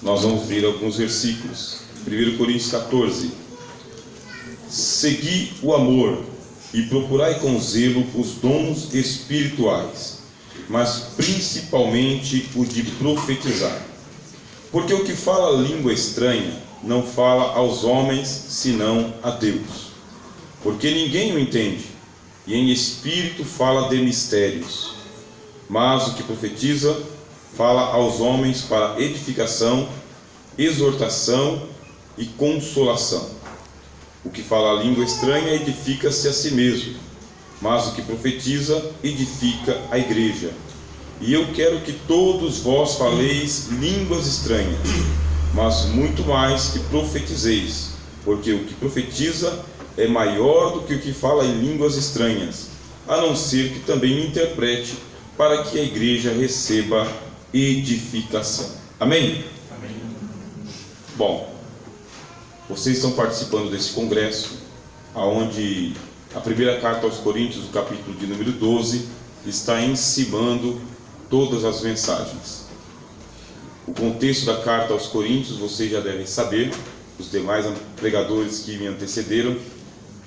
Nós vamos ver alguns versículos. 1 Coríntios 14. Segui o amor e procurai com zelo os dons espirituais, mas principalmente o de profetizar. Porque o que fala língua estranha não fala aos homens, senão a Deus. Porque ninguém o entende, e em espírito fala de mistérios. Mas o que profetiza fala aos homens para edificação, exortação e consolação. O que fala a língua estranha edifica-se a si mesmo, mas o que profetiza edifica a igreja. E eu quero que todos vós faleis línguas estranhas, mas muito mais que profetizeis, porque o que profetiza é maior do que o que fala em línguas estranhas, a não ser que também interprete, para que a igreja receba edificação. Amém? Amém. Bom, vocês estão participando desse congresso, onde a primeira carta aos Coríntios, o capítulo de número 12, está encimando todas as mensagens. O contexto da carta aos Coríntios vocês já devem saber, os demais pregadores que me antecederam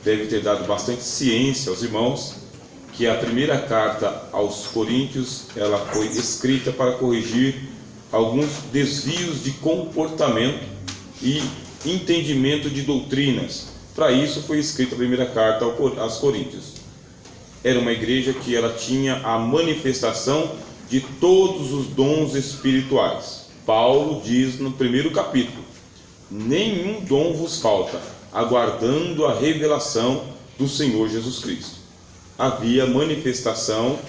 devem ter dado bastante ciência aos irmãos, que a primeira carta aos Coríntios ela foi escrita para corrigir alguns desvios de comportamento e entendimento de doutrinas. Para isso foi escrita a primeira carta aos Coríntios. Era uma igreja que ela tinha a manifestação de todos os dons espirituais. Paulo diz no primeiro capítulo: nenhum dom vos falta, aguardando a revelação do Senhor Jesus Cristo. Havia manifestação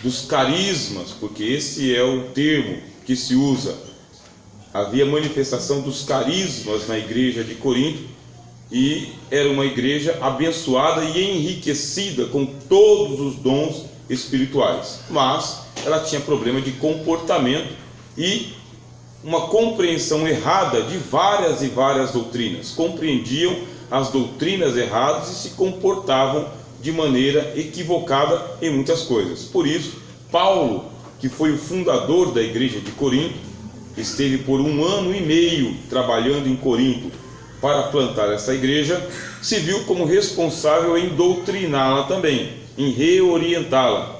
dos carismas, porque esse é o termo que se usa. Havia manifestação dos carismas na igreja de Corinto, e era uma igreja abençoada e enriquecida com todos os dons espirituais, mas ela tinha problema de comportamento e uma compreensão errada de várias e várias doutrinas. Compreendiam as doutrinas erradas e se comportavam de maneira equivocada em muitas coisas. Por isso, Paulo, que foi o fundador da igreja de Corinto, esteve por 1 ano e meio trabalhando em Corinto para plantar essa igreja, se viu como responsável em doutriná-la também, em reorientá-la.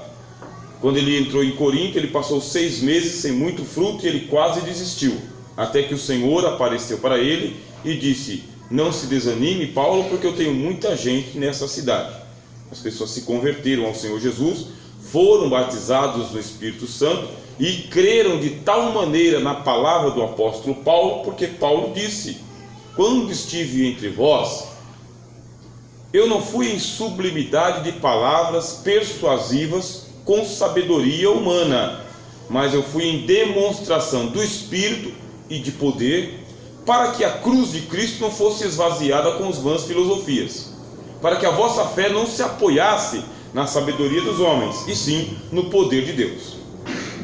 Quando ele entrou em Corinto, ele passou 6 meses sem muito fruto e ele quase desistiu, até que o Senhor apareceu para ele e disse: não se desanime, Paulo, porque eu tenho muita gente nessa cidade. As pessoas se converteram ao Senhor Jesus, foram batizados no Espírito Santo e creram de tal maneira na palavra do apóstolo Paulo, porque Paulo disse: quando estive entre vós, eu não fui em sublimidade de palavras persuasivas com sabedoria humana, mas eu fui em demonstração do Espírito e de poder, para que a cruz de Cristo não fosse esvaziada com as vãs filosofias, para que a vossa fé não se apoiasse na sabedoria dos homens, e sim no poder de Deus.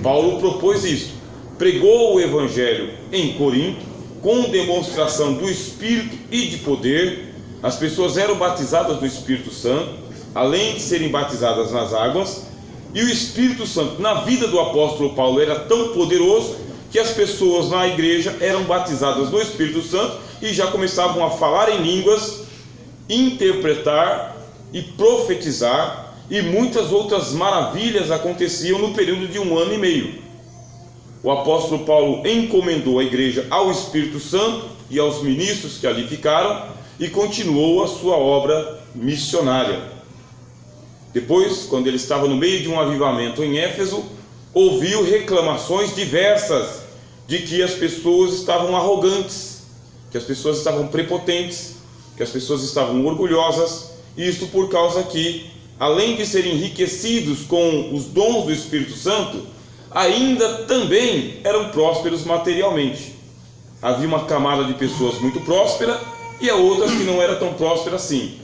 Paulo propôs isso, pregou o evangelho em Corinto, com demonstração do Espírito e de poder. As pessoas eram batizadas do Espírito Santo, além de serem batizadas nas águas, e o Espírito Santo na vida do apóstolo Paulo era tão poderoso que as pessoas na igreja eram batizadas no Espírito Santo e já começavam a falar em línguas, interpretar e profetizar, e muitas outras maravilhas aconteciam no período de 1 ano e meio. O apóstolo Paulo encomendou a igreja ao Espírito Santo e aos ministros que ali ficaram e continuou a sua obra missionária. Depois, quando ele estava no meio de um avivamento em Éfeso, ouviu reclamações diversas de que as pessoas estavam arrogantes, que as pessoas estavam prepotentes, que as pessoas estavam orgulhosas, isto por causa que, além de serem enriquecidos com os dons do Espírito Santo, ainda também eram prósperos materialmente. Havia uma camada de pessoas muito próspera e a outra que não era tão próspera assim.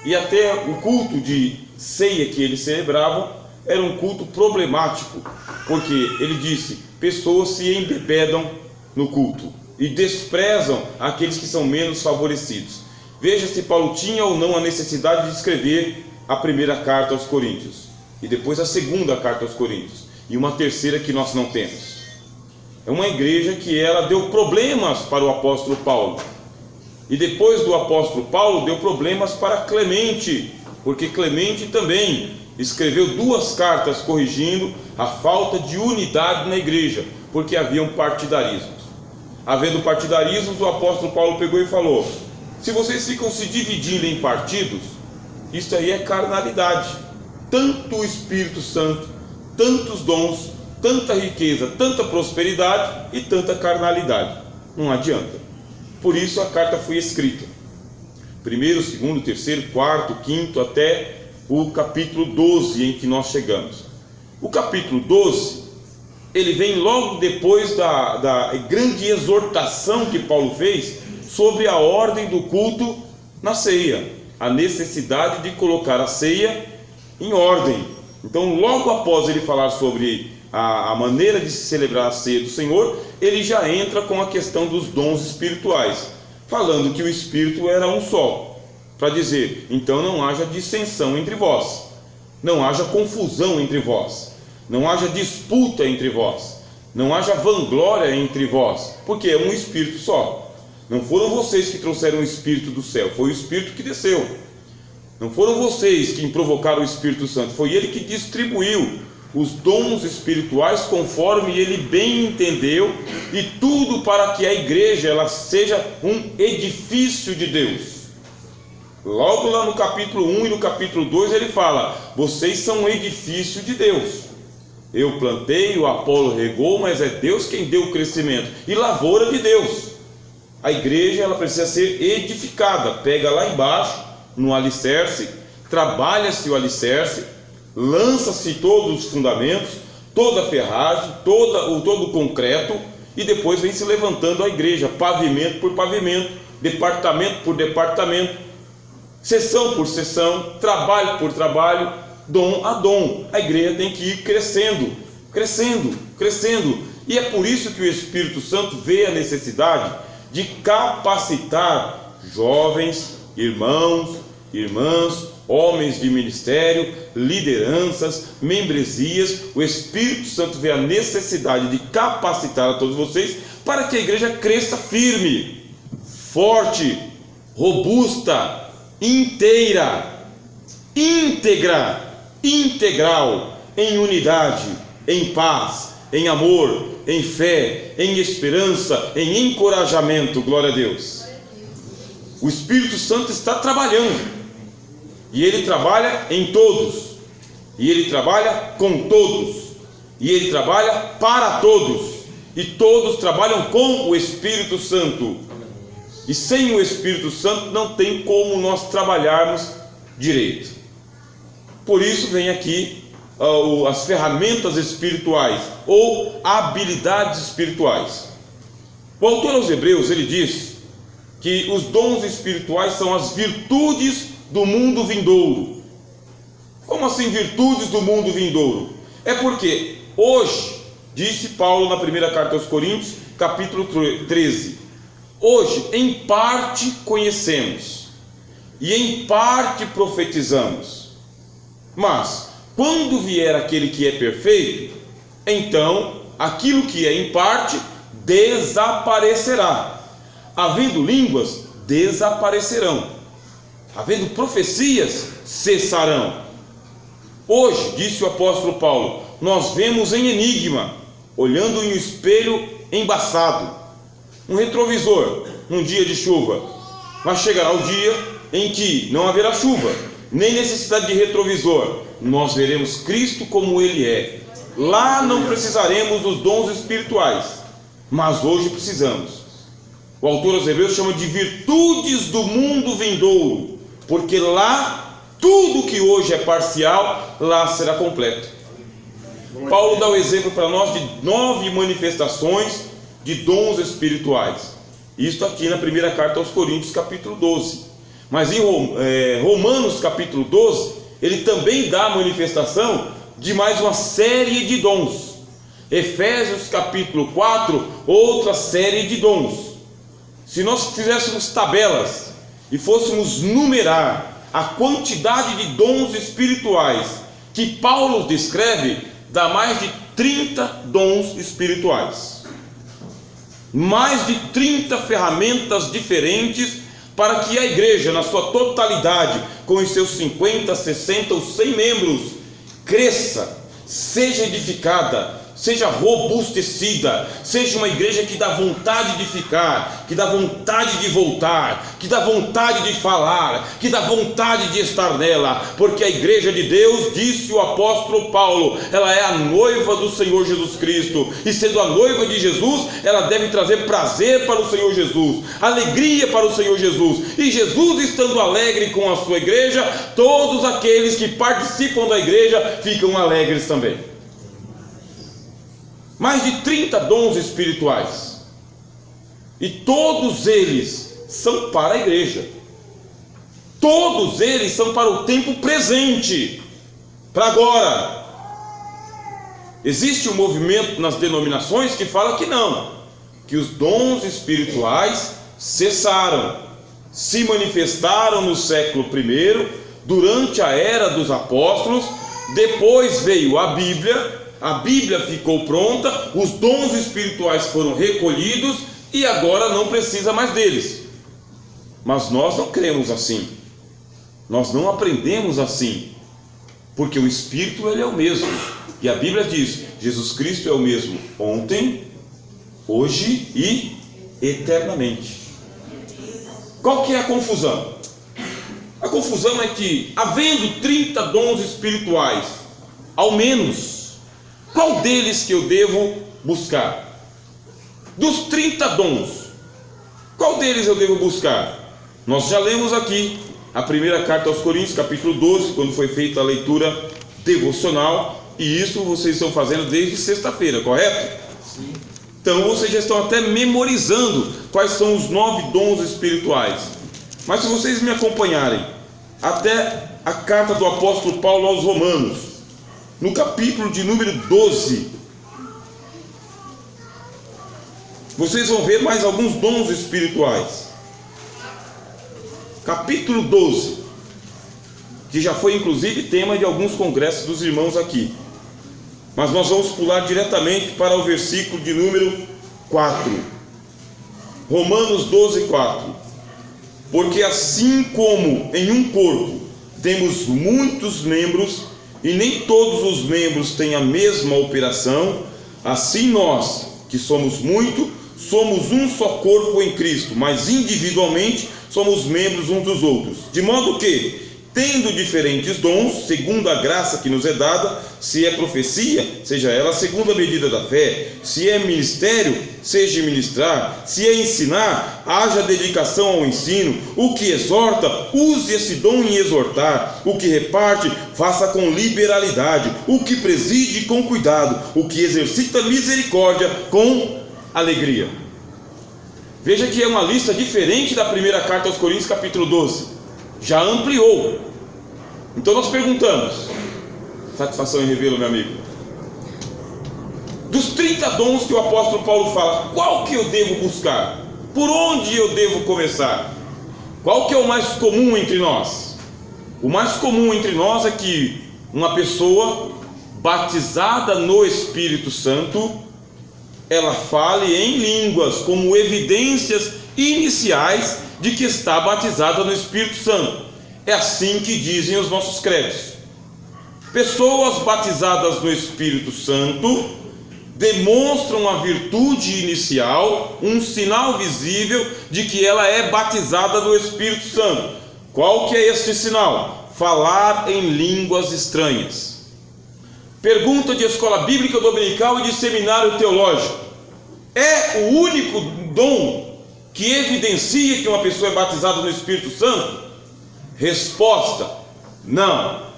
E até o culto de ceia que eles celebravam era um culto problemático, porque ele disse: pessoas se embebedam no culto e desprezam aqueles que são menos favorecidos. Veja se Paulo tinha ou não a necessidade de escrever a primeira carta aos Coríntios, e depois a segunda carta aos Coríntios, e uma terceira que nós não temos. É uma igreja que ela deu problemas para o apóstolo Paulo. E depois do apóstolo Paulo, deu problemas para Clemente, porque Clemente também escreveu 2 cartas corrigindo a falta de unidade na igreja, porque haviam partidarismos. Havendo partidarismos, o apóstolo Paulo pegou e falou: se vocês ficam se dividindo em partidos, isso aí é carnalidade. Tanto o Espírito Santo, tantos dons, tanta riqueza, tanta prosperidade e tanta carnalidade. Não adianta. Por isso a carta foi escrita. 1º, 2º, 3º, 4º, 5º, até o capítulo 12 em que nós chegamos. O capítulo 12, ele vem logo depois da grande exortação que Paulo fez sobre a ordem do culto na ceia, a necessidade de colocar a ceia em ordem. Então, logo após ele falar sobre a maneira de se celebrar a ceia do Senhor, ele já entra com a questão dos dons espirituais, falando que o Espírito era um só, para dizer: então não haja dissensão entre vós, não haja confusão entre vós, não haja disputa entre vós, não haja vanglória entre vós, porque é um Espírito só. Não foram vocês que trouxeram o Espírito do céu, foi o Espírito que desceu. Não foram vocês que provocaram o Espírito Santo, foi ele que distribuiu os dons espirituais conforme ele bem entendeu, e tudo para que a igreja ela seja um edifício de Deus. Logo lá no capítulo 1 e no capítulo 2 ele fala: vocês são um edifício de Deus. Eu plantei, o Apolo regou, mas é Deus quem deu o crescimento, e lavoura de Deus. A igreja ela precisa ser edificada. Pega lá embaixo no alicerce, trabalha-se o alicerce, lança-se todos os fundamentos, toda a ferragem, todo o concreto, e depois vem se levantando a igreja, pavimento por pavimento, departamento por departamento, seção por seção, trabalho por trabalho, dom a dom. A igreja tem que ir crescendo, crescendo, crescendo. E é por isso que o Espírito Santo vê a necessidade de capacitar jovens, irmãos, irmãs, homens de ministério, lideranças, membresias. O Espírito Santo vê a necessidade de capacitar a todos vocês para que a igreja cresça firme, forte, robusta, inteira, íntegra, integral, em unidade, em paz, em amor, em fé, em esperança, em encorajamento. Glória a Deus. O Espírito Santo está trabalhando, e ele trabalha em todos, e ele trabalha com todos, e ele trabalha para todos, e todos trabalham com o Espírito Santo. E sem o Espírito Santo não tem como nós trabalharmos direito. Por isso vem aqui as ferramentas espirituais, ou habilidades espirituais. O autor aos Hebreus, ele diz que os dons espirituais são as virtudes do mundo vindouro. Como assim virtudes do mundo vindouro? É porque hoje, disse Paulo na primeira carta aos Coríntios, capítulo 13, hoje em parte conhecemos, e em parte profetizamos, mas quando vier aquele que é perfeito, então aquilo que é em parte desaparecerá. Havendo línguas, desaparecerão. Havendo profecias, cessarão. Hoje, disse o apóstolo Paulo, nós vemos em enigma, olhando em um espelho embaçado, um retrovisor, num dia de chuva. Mas chegará o dia em que não haverá chuva, nem necessidade de retrovisor. Nós veremos Cristo como Ele é. Lá não precisaremos dos dons espirituais, mas hoje precisamos. O autor aos Hebreus chama de virtudes do mundo vindouro, porque lá tudo que hoje é parcial, lá será completo. Paulo dá o exemplo para nós de 9 manifestações de dons espirituais. Isto aqui na primeira carta aos Coríntios, capítulo 12. Mas em Romanos, capítulo 12, ele também dá a manifestação de mais uma série de dons. Efésios, capítulo 4, outra série de dons. Se nós fizéssemos tabelas e fôssemos numerar a quantidade de dons espirituais que Paulo descreve, dá mais de 30 dons espirituais. mais de 30 ferramentas diferentes para que a igreja, na sua totalidade, com os seus 50, 60 ou 100 membros, cresça, seja edificada, seja robustecida, seja uma igreja que dá vontade de ficar, que dá vontade de voltar, que dá vontade de falar, que dá vontade de estar nela, porque a igreja de Deus, disse o apóstolo Paulo, ela é a noiva do Senhor Jesus Cristo, e sendo a noiva de Jesus, ela deve trazer prazer para o Senhor Jesus, alegria para o Senhor Jesus, e Jesus estando alegre com a sua igreja, todos aqueles que participam da igreja ficam alegres também. Mais de 30 dons espirituais, e todos eles são para a igreja, todos eles são para o tempo presente, para agora. Existe um movimento nas denominações que fala que não, que os dons espirituais cessaram, se manifestaram no século I, durante a era dos apóstolos, depois veio a Bíblia ficou pronta, os dons espirituais foram recolhidos e agora não precisa mais deles. Mas nós não cremos assim, nós não aprendemos assim, porque o Espírito ele é o mesmo, e a Bíblia diz, Jesus Cristo é o mesmo ontem, hoje e eternamente. Qual que é a confusão? A confusão é que, havendo 30 dons espirituais, ao menos, qual deles que eu devo buscar? Dos 30 dons, qual deles eu devo buscar? Nós já lemos aqui a primeira carta aos Coríntios, capítulo 12, quando foi feita a leitura devocional, e isso vocês estão fazendo desde sexta-feira, correto? Sim. Então vocês já estão até memorizando quais são os 9 dons espirituais. Mas se vocês me acompanharem até a carta do apóstolo Paulo aos Romanos, no capítulo de número 12, vocês vão ver mais alguns dons espirituais. Capítulo 12, que já foi inclusive tema de alguns congressos dos irmãos aqui. Mas nós vamos pular diretamente para o versículo de número 4. Romanos 12, 4. Porque assim como em um corpo temos muitos membros, e nem todos os membros têm a mesma operação, assim nós, que somos muito, somos um só corpo em Cristo, mas individualmente somos membros uns dos outros. De modo que, tendo diferentes dons, segundo a graça que nos é dada, se é profecia, seja ela segundo a medida da fé, se é ministério, seja ministrar, se é ensinar, haja dedicação ao ensino, o que exorta, use esse dom em exortar, o que reparte, faça com liberalidade, o que preside com cuidado, o que exercita misericórdia com alegria. Veja que é uma lista diferente da primeira carta aos Coríntios, capítulo 12, já ampliou. Então nós perguntamos, satisfação em revê-lo, meu amigo, dos 30 dons que o apóstolo Paulo fala, qual que eu devo buscar? Por onde eu devo começar? Qual que é o mais comum entre nós? O mais comum entre nós é que uma pessoa batizada no Espírito Santo, ela fale em línguas como evidências iniciais de que está batizada no Espírito Santo. É assim que dizem os nossos credos. Pessoas batizadas no Espírito Santo demonstram a virtude inicial, um sinal visível de que ela é batizada no Espírito Santo. Qual que é este sinal? Falar em línguas estranhas. Pergunta de escola bíblica dominical e de seminário teológico: é o único dom que evidencia que uma pessoa é batizada no Espírito Santo? Resposta: não.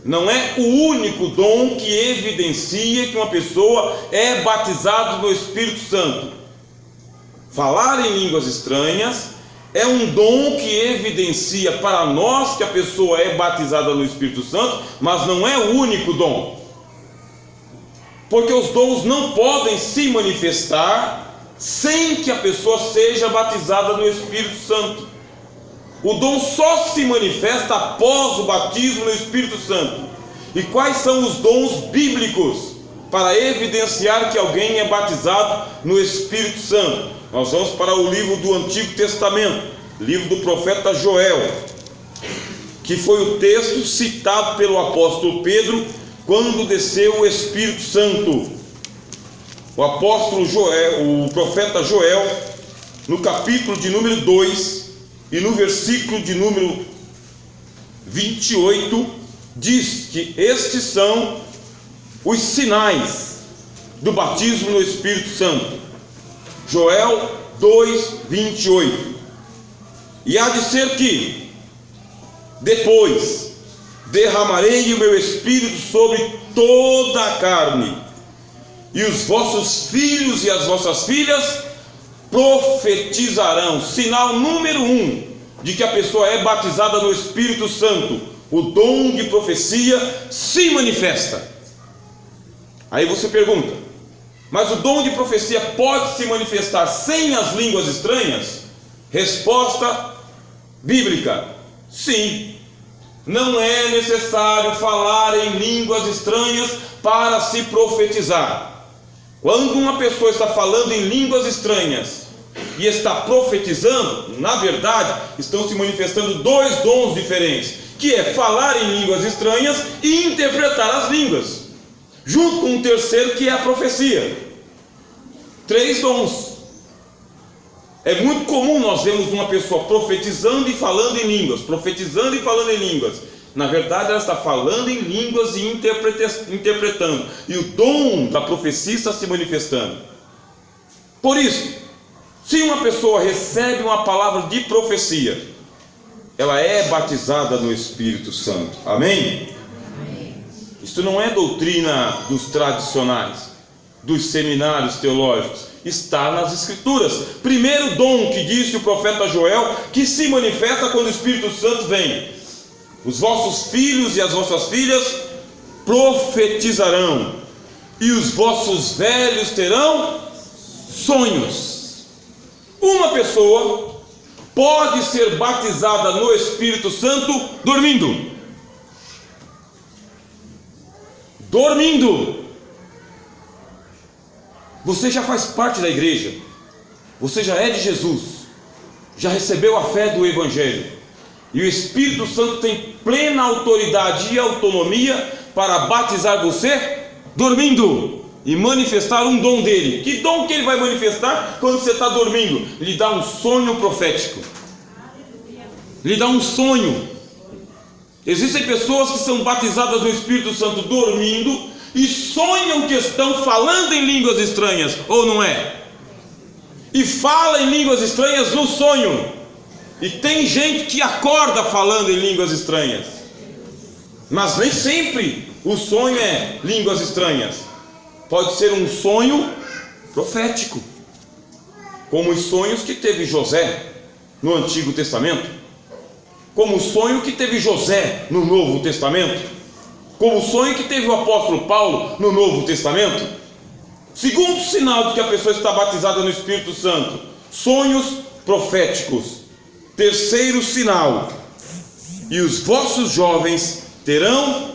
Não é o único dom que evidencia que uma pessoa é batizada no Espírito Santo. Falar em línguas estranhas é um dom que evidencia para nós que a pessoa é batizada no Espírito Santo, mas não é o único dom. Porque os dons não podem se manifestar sem que a pessoa seja batizada no Espírito Santo. O dom só se manifesta após o batismo no Espírito Santo. E quais são os dons bíblicos? para evidenciar que alguém é batizado no Espírito Santo. Nós vamos para o livro do Antigo Testamento, livro do profeta Joel, que foi o texto citado pelo apóstolo Pedro quando desceu o Espírito Santo. O apóstolo Joel, o profeta Joel, no capítulo de número 2 e no versículo de número 28, diz que estes são os sinais do batismo no Espírito Santo. Joel 2, 28. E há de ser que depois derramarei o meu espírito sobre toda a carne, e os vossos filhos e as vossas filhas profetizarão. Sinal número 1 de que a pessoa é batizada no Espírito Santo: o dom de profecia se manifesta. Aí você pergunta: mas o dom de profecia pode se manifestar sem as línguas estranhas? Resposta bíblica: sim. Não é necessário falar em línguas estranhas para se profetizar. Quando uma pessoa está falando em línguas estranhas e está profetizando, na verdade estão se manifestando dois dons diferentes, que é falar em línguas estranhas e interpretar as línguas, junto com um terceiro, que é a profecia. 3 dons. É muito comum nós vermos uma pessoa profetizando e falando em línguas, profetizando e falando em línguas. Na verdade ela está falando em línguas e interpretando, e o dom da profecia está se manifestando. Por isso, se uma pessoa recebe uma palavra de profecia, ela é batizada no Espírito Santo. Amém? Isto não é doutrina dos tradicionais, dos seminários teológicos. Está nas Escrituras. Primeiro dom que disse o profeta Joel, que se manifesta quando o Espírito Santo vem: os vossos filhos e as vossas filhas profetizarão, e os vossos velhos terão sonhos. Uma pessoa pode ser batizada no Espírito Santo dormindo. Dormindo. Você já faz parte da igreja, você já é de Jesus, já recebeu a fé do Evangelho, e o Espírito Santo tem plena autoridade e autonomia para batizar você dormindo e manifestar um dom dele. Que dom que ele vai manifestar quando você está dormindo? Lhe dá um sonho profético, lhe dá um sonho. Existem pessoas que são batizadas no Espírito Santo dormindo e sonham que estão falando em línguas estranhas, ou não é? E fala em línguas estranhas no sonho. E tem gente que acorda falando em línguas estranhas, mas nem sempre o sonho é línguas estranhas. Pode ser um sonho profético, como os sonhos que teve José no Antigo Testamento, como o sonho que teve José no Novo Testamento, como o sonho que teve o apóstolo Paulo no Novo Testamento. Segundo sinal de que a pessoa está batizada no Espírito Santo: sonhos proféticos. Terceiro sinal: e os vossos jovens terão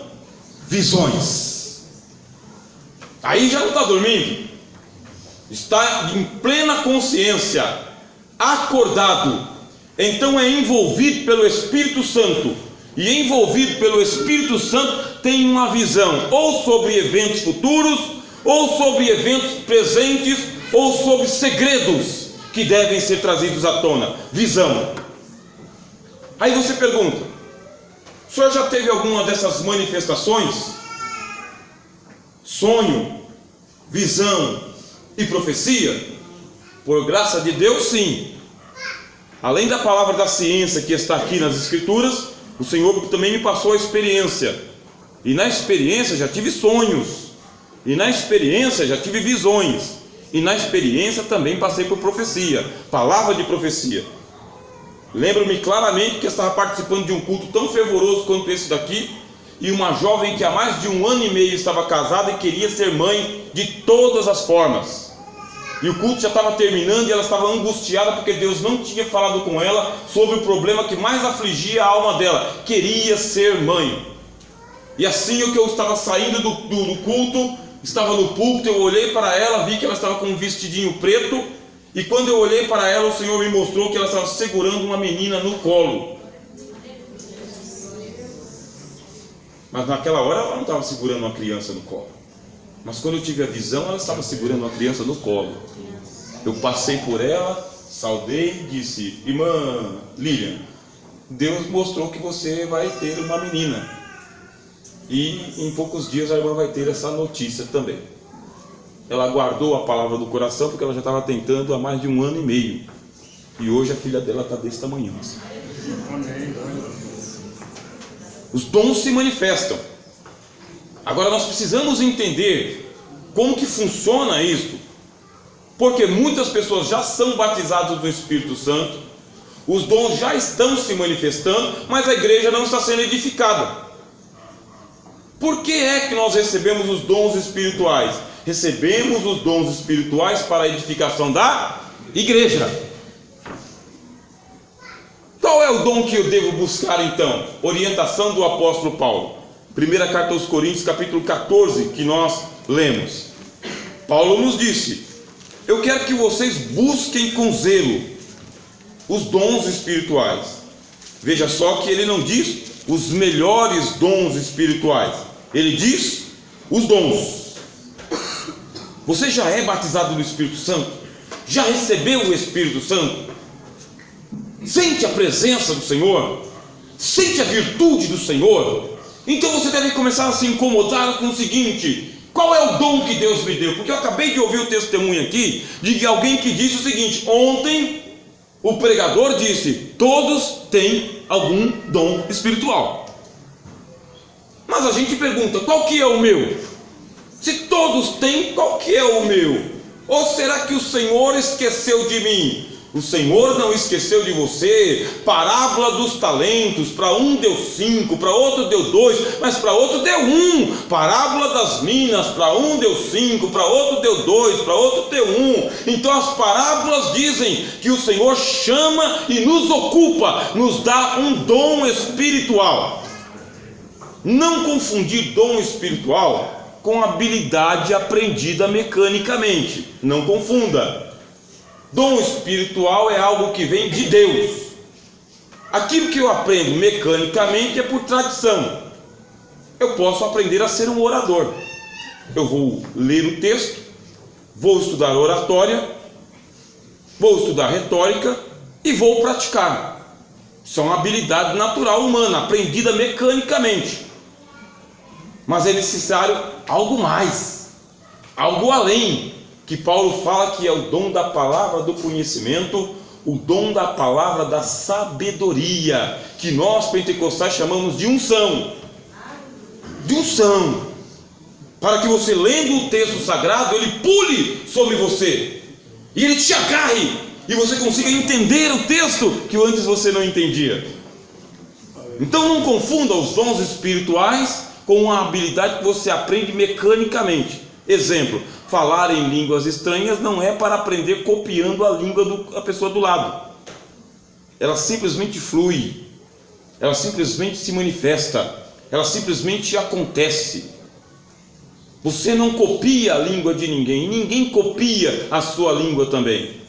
visões. Aí já não está dormindo, está em plena consciência, acordado. Então é envolvido pelo Espírito Santo, e envolvido pelo Espírito Santo tem uma visão, ou sobre eventos futuros, ou sobre eventos presentes, ou sobre segredos que devem ser trazidos à tona. Visão. Aí você pergunta: o senhor já teve alguma dessas manifestações? Sonho, visão e profecia? Por graça de Deus, sim. Além da palavra da ciência que está aqui nas Escrituras, o Senhor também me passou a experiência, e na experiência já tive sonhos, e na experiência já tive visões, e na experiência também passei por profecia, palavra de profecia. Lembro-me claramente que eu estava participando de um culto tão fervoroso quanto esse daqui, e uma jovem que há mais de 1 ano e meio estava casada e queria ser mãe de todas as formas. E o culto já estava terminando e ela estava angustiada porque Deus não tinha falado com ela sobre o problema que mais afligia a alma dela: queria ser mãe. E assim que eu estava saindo do culto, estava no púlpito, eu olhei para ela, vi que ela estava com um vestidinho preto, e quando eu olhei para ela, o Senhor me mostrou que ela estava segurando uma menina no colo. Mas naquela hora ela não estava segurando uma criança no colo. Mas quando eu tive a visão, ela estava segurando uma criança no colo. Eu passei por ela, saudei e disse: irmã Lilian, Deus mostrou que você vai ter uma menina. E em poucos dias a irmã vai ter essa notícia também. Ela guardou a palavra do coração, porque ela já estava tentando há mais de 1 ano e meio. E hoje a filha dela está desse tamanho. Os dons se manifestam. Agora nós precisamos entender como que funciona isso, porque muitas pessoas já são batizadas no Espírito Santo, os dons já estão se manifestando, mas a igreja não está sendo edificada. Por que é que nós recebemos os dons espirituais? Recebemos os dons espirituais para a edificação da igreja. Qual é o dom que eu devo buscar então? Orientação do apóstolo Paulo. Primeira carta aos Coríntios, capítulo 14, que nós lemos. Paulo nos disse: eu quero que vocês busquem com zelo os dons espirituais. Veja só que ele não diz os melhores dons espirituais, ele diz os dons. Você já é batizado no Espírito Santo? Já recebeu o Espírito Santo? Sente a presença do Senhor? Sente a virtude do Senhor? Então você deve começar a se incomodar com o seguinte: qual é o dom que Deus me deu? Porque eu acabei de ouvir o testemunho aqui de alguém que disse o seguinte: ontem o pregador disse, todos têm algum dom espiritual. Mas a gente pergunta, qual que é o meu? Se todos têm, qual que é o meu? Ou será que o Senhor esqueceu de mim? O Senhor não esqueceu de você. Parábola dos talentos: para um deu 5, para outro deu 2, mas para outro deu 1. Parábola das minas: para um deu 5, para outro deu 2, para outro deu 1. Então as parábolas dizem que o Senhor chama e nos ocupa, nos dá um dom espiritual. Não confundir dom espiritual com habilidade aprendida mecanicamente. Não confunda. Dom espiritual é algo que vem de Deus. Aquilo que eu aprendo mecanicamente é por tradição. Eu posso aprender a ser um orador. Eu vou ler o texto, vou estudar oratória, vou estudar retórica e vou praticar. Isso é uma habilidade natural humana, aprendida mecanicamente. Mas é necessário algo mais, algo além, que Paulo fala que é o dom da palavra do conhecimento, o dom da palavra da sabedoria, que nós pentecostais chamamos de unção. De unção, para que você, lendo o texto sagrado, ele pule sobre você, e ele te agarre, e você consiga entender o texto que antes você não entendia. Então não confunda os dons espirituais com uma habilidade que você aprende mecanicamente. Exemplo: falar em línguas estranhas não é para aprender copiando a língua da pessoa do lado. Ela simplesmente flui, ela simplesmente se manifesta, ela simplesmente acontece. Você não copia a língua de ninguém, ninguém copia a sua língua também.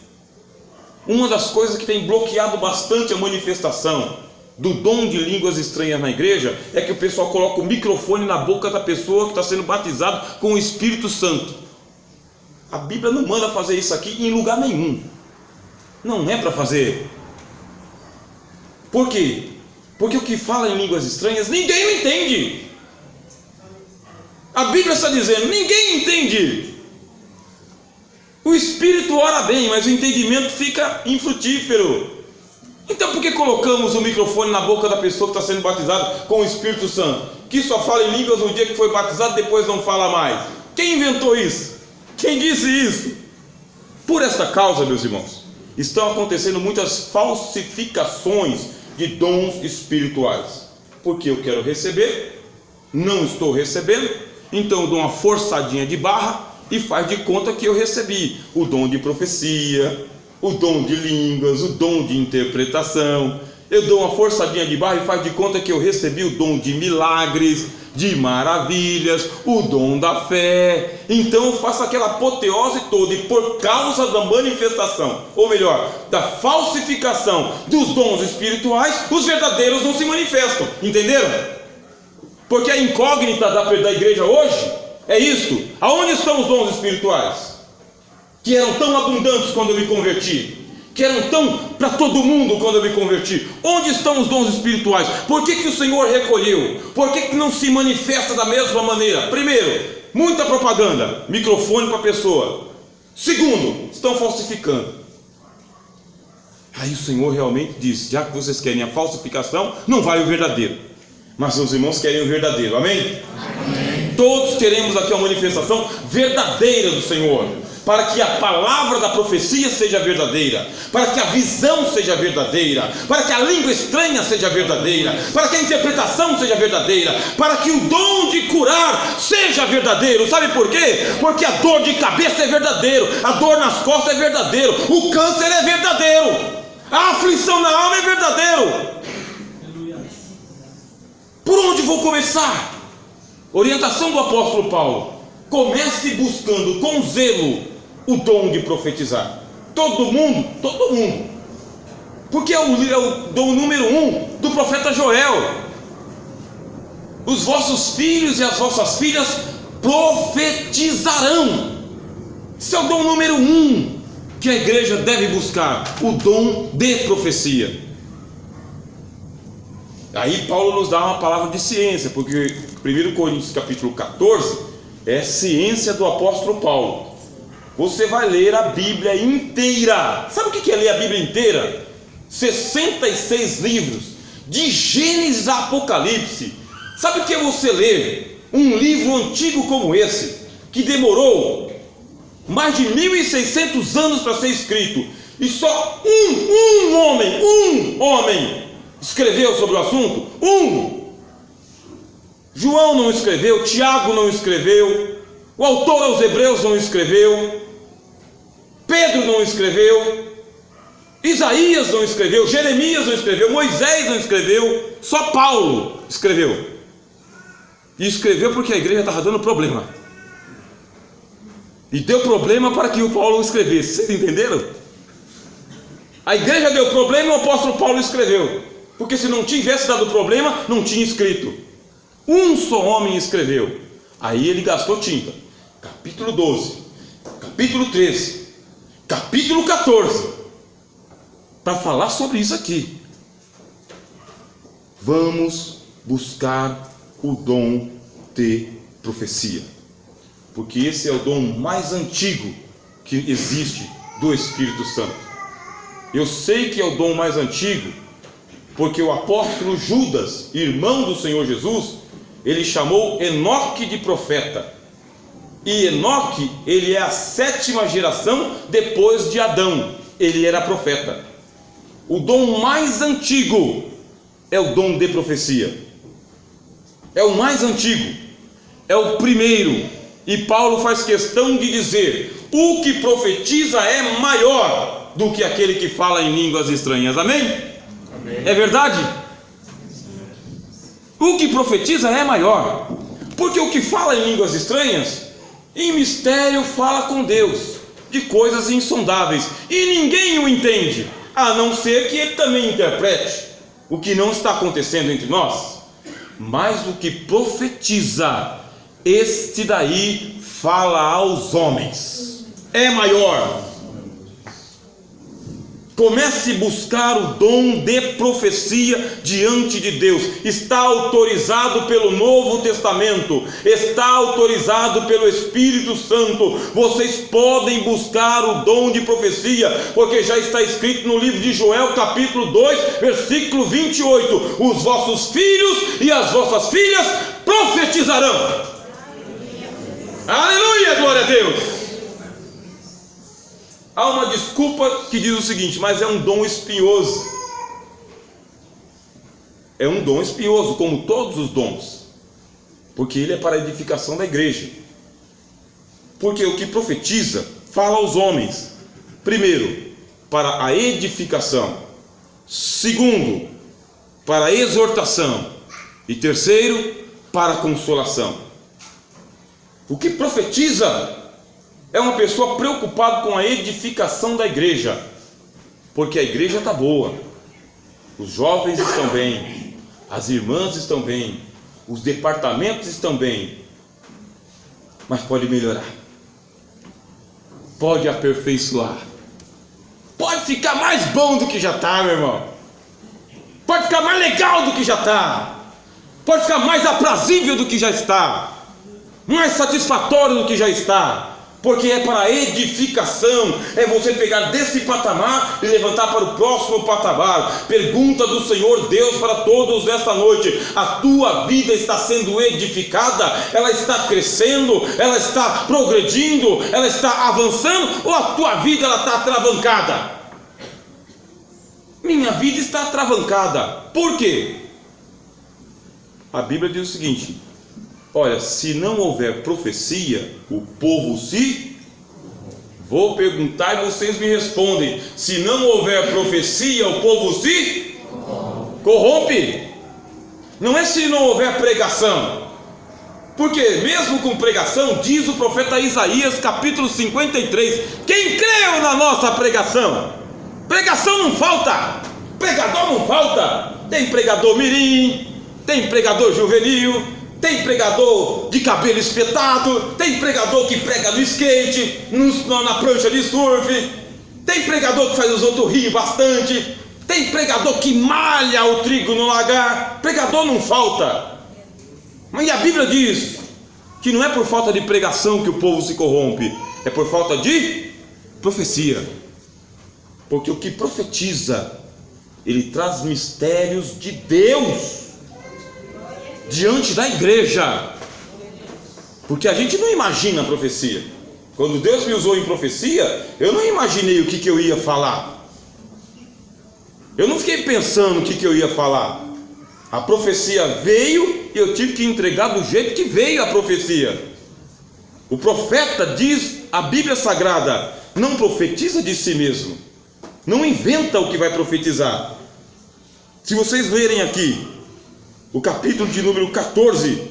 Uma das coisas que tem bloqueado bastante a manifestação do dom de línguas estranhas na igreja é que o pessoal coloca o microfone na boca da pessoa que está sendo batizado com o Espírito Santo. A Bíblia não manda fazer isso aqui em lugar nenhum. Não é para fazer. Por quê? Porque o que fala em línguas estranhas ninguém o entende. A Bíblia está dizendo, ninguém entende. O Espírito ora bem, mas o entendimento fica infrutífero. Então por que colocamos o microfone na boca da pessoa que está sendo batizada com o Espírito Santo, que só fala em línguas no dia que foi batizado, depois não fala mais? Quem inventou isso? Quem disse isso? Por esta causa, meus irmãos, estão acontecendo muitas falsificações de dons espirituais. Porque eu quero receber, não estou recebendo, então eu dou uma forçadinha de barra e faz de conta que eu recebi o dom de profecia, o dom de línguas, o dom de interpretação. Eu dou uma forçadinha de barra e faz de conta que eu recebi o dom de milagres, de maravilhas, o dom da fé. Então eu faço aquela apoteose toda, e por causa da manifestação, ou melhor, da falsificação dos dons espirituais, os verdadeiros não se manifestam. Entenderam? Porque a incógnita da igreja hoje é isto: aonde estão os dons espirituais? Que eram tão abundantes quando eu me converti, que eram tão para todo mundo quando eu me converti. Onde estão os dons espirituais? Por que o Senhor recolheu? Por que não se manifesta da mesma maneira? Primeiro, muita propaganda, microfone para a pessoa. Segundo, estão falsificando. Aí o Senhor realmente diz: já que vocês querem a falsificação, não vai o verdadeiro. Mas os irmãos querem o verdadeiro, amém? Amém. Todos queremos aqui uma manifestação verdadeira do Senhor, para que a palavra da profecia seja verdadeira, para que a visão seja verdadeira, para que a língua estranha seja verdadeira, para que a interpretação seja verdadeira, para que o dom de curar seja verdadeiro. Sabe por quê? Porque a dor de cabeça é verdadeiro, a dor nas costas é verdadeiro, o câncer é verdadeiro, a aflição na alma é verdadeiro. Por onde vou começar? Orientação do apóstolo Paulo: comece buscando com zelo o dom de profetizar. Todo mundo, porque é o dom número 1 do profeta Joel: os vossos filhos e as vossas filhas profetizarão. Esse é o dom número 1 que a igreja deve buscar, o dom de profecia. Aí Paulo nos dá uma palavra de ciência, porque 1 Coríntios capítulo 14 é ciência do apóstolo Paulo. Você vai ler a Bíblia inteira. Sabe o que é ler a Bíblia inteira? 66 livros, de Gênesis a Apocalipse. Sabe o que é você ler um livro antigo como esse, que demorou mais de 1600 anos para ser escrito, e só um homem escreveu sobre o assunto? João não escreveu, Tiago não escreveu, o autor aos Hebreus não escreveu, Pedro não escreveu, Isaías não escreveu, Jeremias não escreveu, Moisés não escreveu, só Paulo escreveu. E escreveu porque a igreja estava dando problema, e deu problema para que o Paulo escrevesse. Vocês entenderam? A igreja deu problema e o apóstolo Paulo escreveu, porque se não tivesse dado problema, não tinha escrito. Um só homem escreveu. Aí ele gastou tinta. Capítulo 12, capítulo 13, capítulo 14, para falar sobre isso aqui. Vamos buscar o dom de profecia, porque esse é o dom mais antigo que existe do Espírito Santo. Eu sei que é o dom mais antigo, porque o apóstolo Judas, irmão do Senhor Jesus, ele chamou Enoque de profeta. E Enoque, ele é a 7ª geração depois de Adão. Ele era profeta. O dom mais antigo é o dom de profecia. É o mais antigo, é o primeiro. E Paulo faz questão de dizer: o que profetiza é maior do que aquele que fala em línguas estranhas. Amém? Amém. É verdade? O que profetiza é maior, porque o que fala em línguas estranhas, em mistério fala com Deus de coisas insondáveis, e ninguém o entende, a não ser que ele também interprete, o que não está acontecendo entre nós. Mas o que profetiza, este daí fala aos homens, é maior. Comece a buscar o dom de profecia diante de Deus. Está autorizado pelo Novo Testamento, está autorizado pelo Espírito Santo. Vocês podem buscar o dom de profecia, porque já está escrito no livro de Joel capítulo 2 versículo 28: os vossos filhos e as vossas filhas profetizarão. Aleluia, glória a Deus. Há uma desculpa que diz o seguinte: mas é um dom espinhoso. É um dom espinhoso, como todos os dons, porque ele é para a edificação da igreja. Porque o que profetiza fala aos homens, primeiro, para a edificação; segundo, para a exortação; e terceiro, para a consolação. O que profetiza é uma pessoa preocupada com a edificação da igreja, porque a igreja está boa, os jovens estão bem, as irmãs estão bem, os departamentos estão bem, mas pode melhorar, pode aperfeiçoar, pode ficar mais bom do que já está, meu irmão, pode ficar mais legal do que já está, pode ficar mais aprazível do que já está, mais satisfatório do que já está, porque é para edificação, é você pegar desse patamar e levantar para o próximo patamar. Pergunta do Senhor Deus para todos nesta noite: a tua vida está sendo edificada? Ela está crescendo? Ela está progredindo? Ela está avançando? Ou a tua vida ela está atravancada? Minha vida está atravancada. Por quê? A Bíblia diz o seguinte: olha, se não houver profecia, o povo se... Vou perguntar e vocês me respondem. Se não houver profecia, o povo se... corrompe. Não é se não houver pregação. Porque mesmo com pregação, diz o profeta Isaías, capítulo 53, quem creu na nossa pregação? Pregação não falta, pregador não falta. Tem pregador mirim, tem pregador juvenil, tem pregador de cabelo espetado, tem pregador que prega no skate, na prancha de surf, tem pregador que faz os outros rir bastante, tem pregador que malha o trigo no lagar. Pregador não falta. Mas a Bíblia diz que não é por falta de pregação que o povo se corrompe, é por falta de profecia. Porque o que profetiza, ele traz mistérios de Deus diante da igreja, porque a gente não imagina a profecia. Quando Deus me usou em profecia, eu não imaginei o que eu ia falar, eu não fiquei pensando o que eu ia falar. A profecia veio e eu tive que entregar do jeito que veio a profecia. O profeta, diz a Bíblia Sagrada, não profetiza de si mesmo, não inventa o que vai profetizar. Se vocês lerem aqui o capítulo de número 14,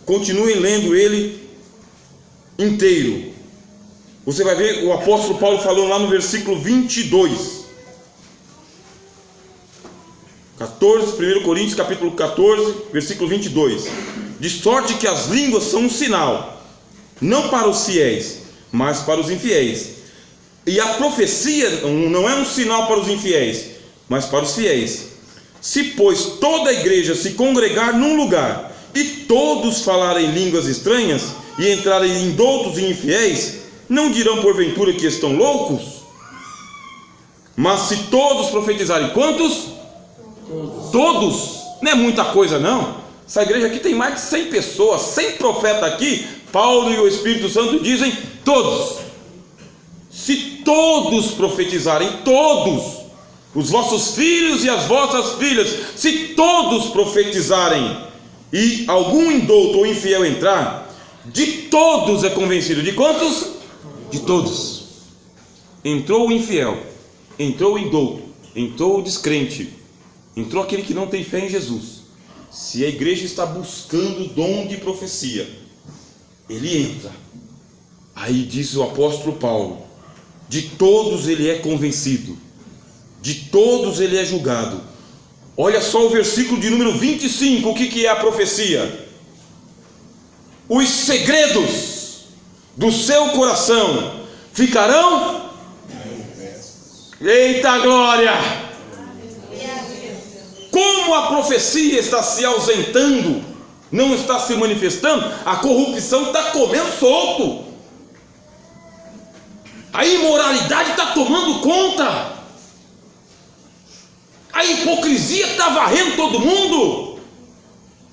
continuem lendo ele inteiro, você vai ver o apóstolo Paulo falando lá no versículo 22, 1 Coríntios capítulo 14, versículo 22, de sorte que as línguas são um sinal, não para os fiéis, mas para os infiéis, e a profecia não é um sinal para os infiéis, mas para os fiéis. Se, pois, toda a igreja se congregar num lugar, e todos falarem línguas estranhas, e entrarem indoutos e infiéis, não dirão porventura que estão loucos? Mas se todos profetizarem, quantos? Todos. Não é muita coisa não. Essa igreja aqui tem mais de 100 pessoas, 100 profetas aqui. Paulo e o Espírito Santo dizem todos. Se todos profetizarem, todos, os vossos filhos e as vossas filhas, se todos profetizarem, e algum indouto ou infiel entrar, de todos é convencido. De quantos? De todos. Entrou o infiel, entrou o indouto, entrou o descrente, entrou aquele que não tem fé em Jesus. Se a igreja está buscando o dom de profecia, ele entra. Aí diz o apóstolo Paulo, de todos ele é convencido, de todos ele é julgado. Olha só o versículo de número 25, o que é a profecia? Os segredos do seu coração ficarão... Eita glória! Como a profecia está se ausentando, não está se manifestando, a corrupção está comendo solto, a imoralidade está tomando conta, a hipocrisia está varrendo todo mundo,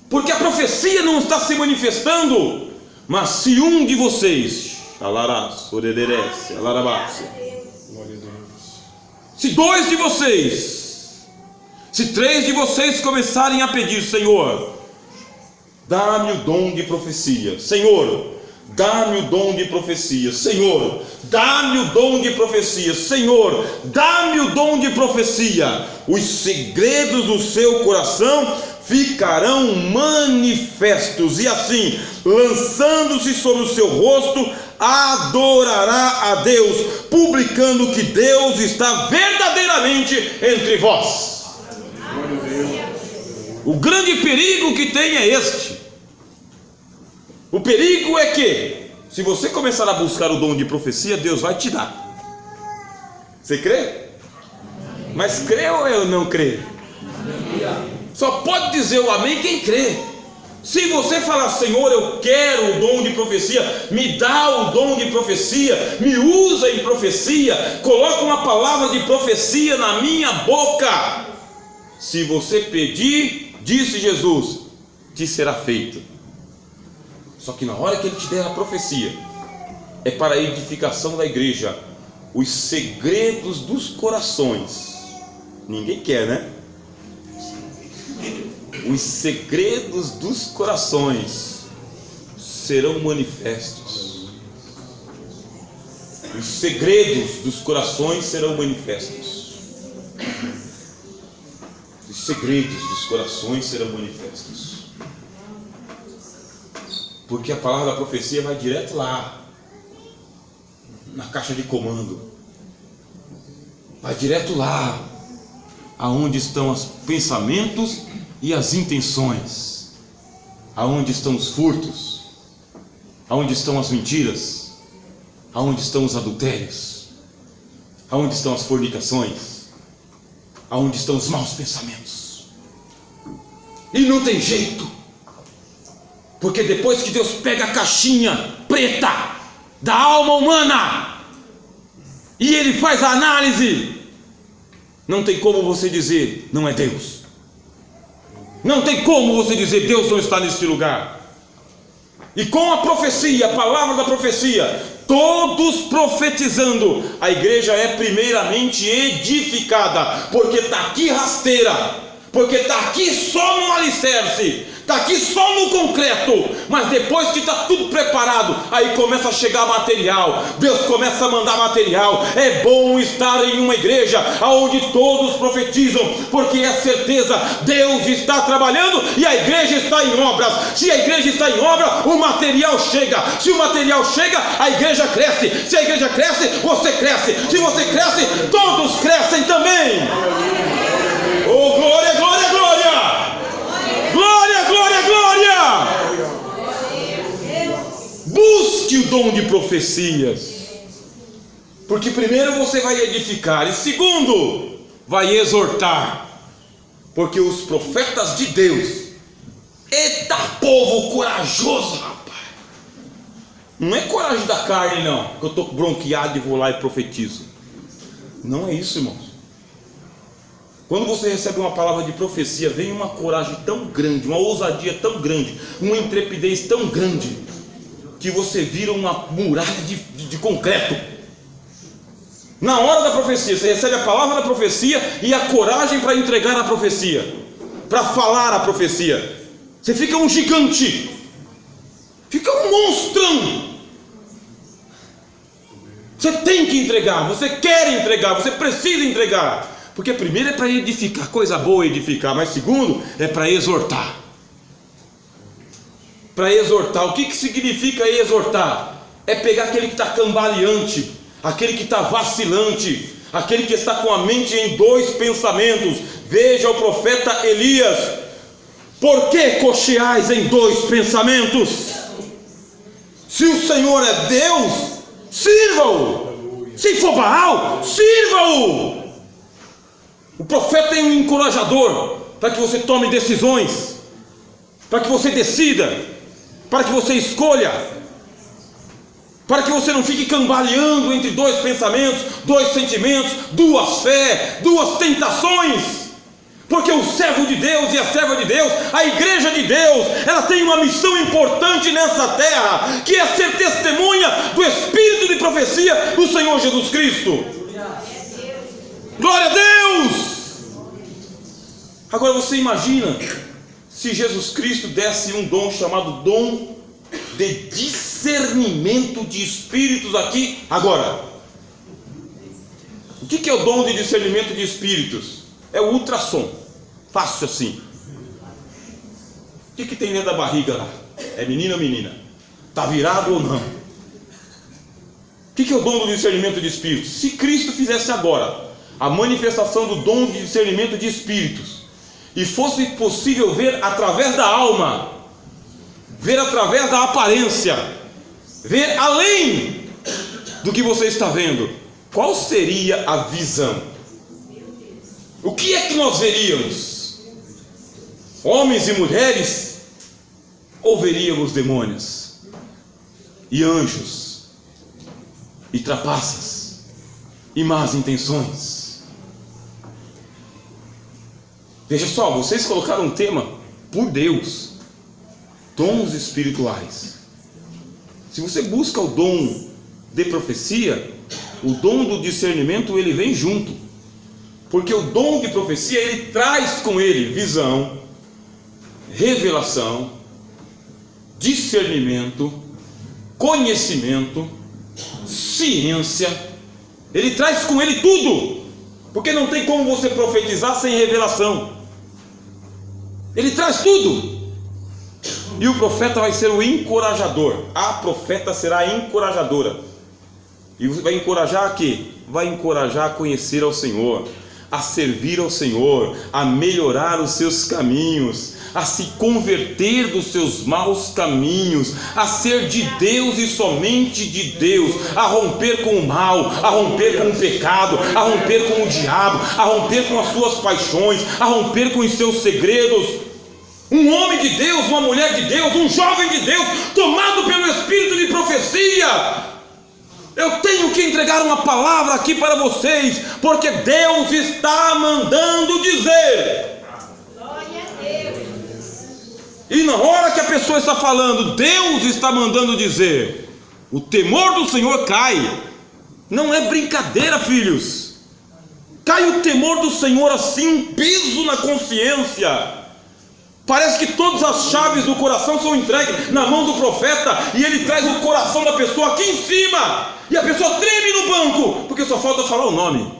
porque a profecia não está se manifestando. Mas se um de vocês, se dois de vocês, se três de vocês começarem a pedir, Senhor, dá-me o dom de profecia, Senhor, dá-me o dom de profecia, Senhor, dá-me o dom de profecia, Senhor, dá-me o dom de profecia, os segredos do seu coração ficarão manifestos, e assim, lançando-se sobre o seu rosto, adorará a Deus, publicando que Deus está verdadeiramente entre vós. O grande perigo que tem é este. O perigo é que, se você começar a buscar o dom de profecia, Deus vai te dar. Você crê? Mas crê ou eu não crê? Só pode dizer o amém quem crê. Se você falar, Senhor, eu quero o dom de profecia, me dá o dom de profecia, me usa em profecia, coloca uma palavra de profecia na minha boca. Se você pedir, disse Jesus, te será feito. Só que na hora que Ele te der a profecia, é para a edificação da igreja, os segredos dos corações. Ninguém quer, né? Os segredos dos corações serão manifestos. Os segredos dos corações serão manifestos. Os segredos dos corações serão manifestos. Porque a palavra da profecia vai direto lá, na caixa de comando. Vai direto lá, aonde estão os pensamentos e as intenções, aonde estão os furtos, aonde estão as mentiras, aonde estão os adultérios, aonde estão as fornicações, aonde estão os maus pensamentos. E não tem jeito, porque depois que Deus pega a caixinha preta da alma humana e Ele faz a análise, não tem como você dizer não é Deus. Não tem como você dizer Deus não está neste lugar. E com a profecia, a palavra da profecia, todos profetizando, a igreja é primeiramente edificada, porque está aqui rasteira, porque está aqui só no alicerce, está aqui só no concreto, mas depois que está tudo preparado, aí começa a chegar material, Deus começa a mandar material. É bom estar em uma igreja onde todos profetizam, porque é certeza, Deus está trabalhando e a igreja está em obras. Se a igreja está em obra, o material chega. Se o material chega, a igreja cresce. Se a igreja cresce, você cresce. Se você cresce, todos crescem também. Oh, glória, glória, glória! Glória, glória, glória! Busque o dom de profecias, porque primeiro você vai edificar, e segundo, vai exortar, porque os profetas de Deus, eita povo corajoso, rapaz! Não é coragem da carne, não, que eu estou bronqueado e vou lá e profetizo. Não é isso, irmãos. Quando você recebe uma palavra de profecia, vem uma coragem tão grande, uma ousadia tão grande, uma intrepidez tão grande, que você vira uma muralha de concreto. Na hora da profecia, você recebe a palavra da profecia e a coragem para entregar a profecia, para falar a profecia. Você fica um gigante, fica um monstrão. Você tem que entregar, você quer entregar, você precisa entregar. Porque primeiro é para edificar, coisa boa edificar, mas segundo é para exortar. Para exortar, o que significa exortar? É pegar aquele que está cambaleante, aquele que está vacilante, aquele que está com a mente em dois pensamentos. Veja o profeta Elias: por que cocheais em dois pensamentos? Se o Senhor é Deus, sirva-o. Se for Baal, sirva-o. O profeta é um encorajador para que você tome decisões, para que você decida, para que você escolha, para que você não fique cambaleando entre dois pensamentos, dois sentimentos, duas fé, duas tentações. Porque o servo de Deus e a serva de Deus, a igreja de Deus, ela tem uma missão importante nessa terra, que é ser testemunha do Espírito de profecia do Senhor Jesus Cristo. Glória a Deus! Agora você imagina se Jesus Cristo desse um dom chamado dom de discernimento de espíritos aqui agora. O que é o dom de discernimento de espíritos? É o ultrassom, fácil assim. O que tem dentro da barriga lá? É menino ou menina? Está virado ou não? O que é o dom do discernimento de espíritos? Se Cristo fizesse agora a manifestação do dom de discernimento de espíritos, e fosse possível ver através da alma, ver através da aparência, ver além do que você está vendo, qual seria a visão? O que é que nós veríamos? Homens e mulheres? Ou veríamos demônios e anjos e trapaças e más intenções? Veja só, vocês colocaram um tema por Deus: dons espirituais. Se você busca o dom de profecia, o dom do discernimento ele vem junto, porque o dom de profecia ele traz com ele visão, revelação, discernimento, conhecimento, ciência. Ele traz com ele tudo, porque não tem como você profetizar sem revelação. Ele traz tudo. E o profeta vai ser o encorajador. A profeta será a encorajadora. E vai encorajar a quê? Vai encorajar a conhecer ao Senhor, a servir ao Senhor, a melhorar os seus caminhos, a se converter dos seus maus caminhos, a ser de Deus e somente de Deus, a romper com o mal, a romper com o pecado, a romper com o diabo, a romper com as suas paixões, a romper com os seus segredos. Um homem de Deus, uma mulher de Deus, um jovem de Deus, tomado pelo Espírito de profecia. Eu tenho que entregar uma palavra aqui para vocês, porque Deus está mandando dizer. Glória a Deus. E na hora que a pessoa está falando, Deus está mandando dizer, o temor do Senhor cai. Não é brincadeira, filhos. Cai o temor do Senhor assim, um peso na consciência. Parece que todas as chaves do coração são entregues na mão do profeta, e ele traz o coração da pessoa aqui em cima, e a pessoa treme no banco, porque só falta falar o nome,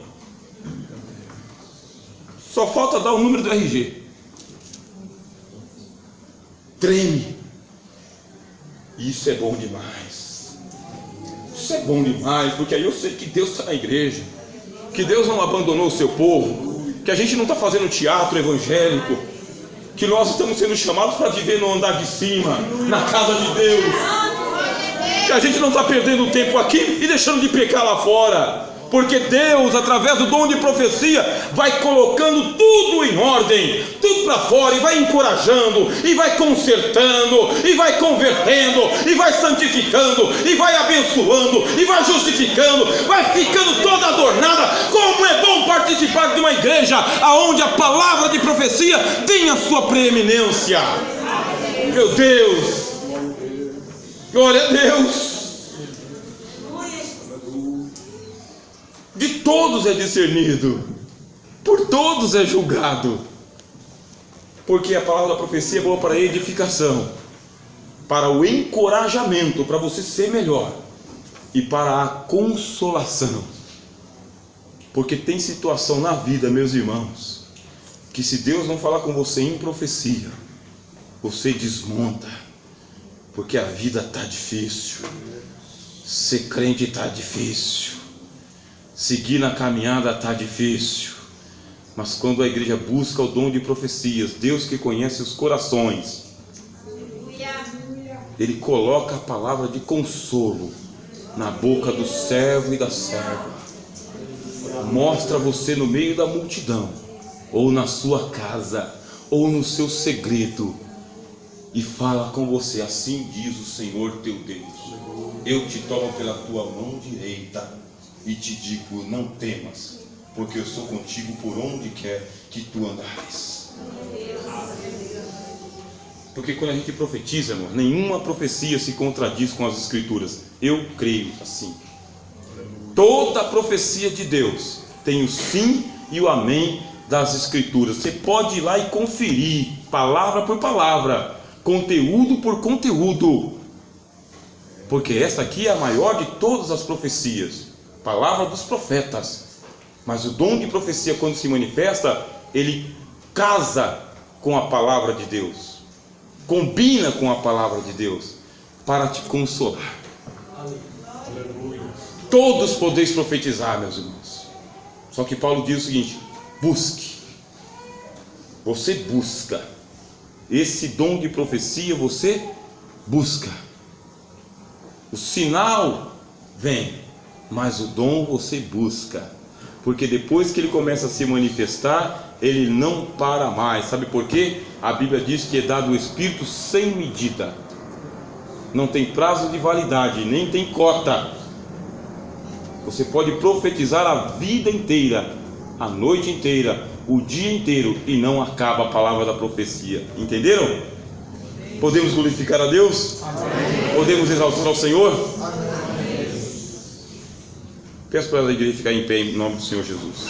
só falta dar o número do RG. Treme. Isso é bom demais. Isso é bom demais, porque aí eu sei que Deus está na igreja, que Deus não abandonou o seu povo, que a gente não está fazendo teatro evangélico, que nós estamos sendo chamados para viver no andar de cima, na casa de Deus, que a gente não está perdendo tempo aqui e deixando de pecar lá fora, porque Deus, através do dom de profecia, vai colocando tudo em ordem, tudo para fora, e vai encorajando, e vai consertando, e vai convertendo, e vai santificando, e vai abençoando, e vai justificando, vai ficando toda adornada. Como é bom participar de uma igreja onde a palavra de profecia tem a sua preeminência. Meu Deus, glória a Deus. De todos é discernido, por todos é julgado, porque a palavra da profecia é boa para a edificação, para o encorajamento, para você ser melhor, e para a consolação. Porque tem situação na vida, meus irmãos, que se Deus não falar com você em profecia, você desmonta, porque a vida está difícil, ser crente está difícil, seguir na caminhada está difícil. Mas quando a igreja busca o dom de profecias, Deus que conhece os corações, Ele coloca a palavra de consolo na boca do servo e da serva, mostra você no meio da multidão, ou na sua casa, ou no seu segredo, e fala com você: assim diz o Senhor teu Deus, eu te tomo pela tua mão direita e te digo: não temas, porque eu sou contigo por onde quer que tu andares. Porque quando a gente profetiza, irmão, nenhuma profecia se contradiz com as escrituras. Eu creio assim. Toda profecia de Deus tem o sim e o amém das escrituras. Você pode ir lá e conferir, palavra por palavra, conteúdo por conteúdo, porque essa aqui é a maior de todas as profecias, palavra dos profetas. Mas o dom de profecia, quando se manifesta, ele casa com a palavra de Deus. combina com a palavra de Deus para te consolar. Todos podeis profetizar, meus irmãos. Só que Paulo diz o seguinte: busque. Você busca. Esse dom de profecia você busca. O sinal vem, mas o dom você busca. Porque depois que ele começa a se manifestar, ele não para mais. Sabe por quê? A Bíblia diz que é dado o Espírito sem medida. Não tem prazo de validade, nem tem cota. Você pode profetizar a vida inteira, a noite inteira, o dia inteiro, e não acaba a palavra da profecia. Entenderam? Podemos glorificar a Deus? Amém. Podemos exaltar ao Senhor? Amém. Peço para a igreja ficar em pé em nome do Senhor Jesus.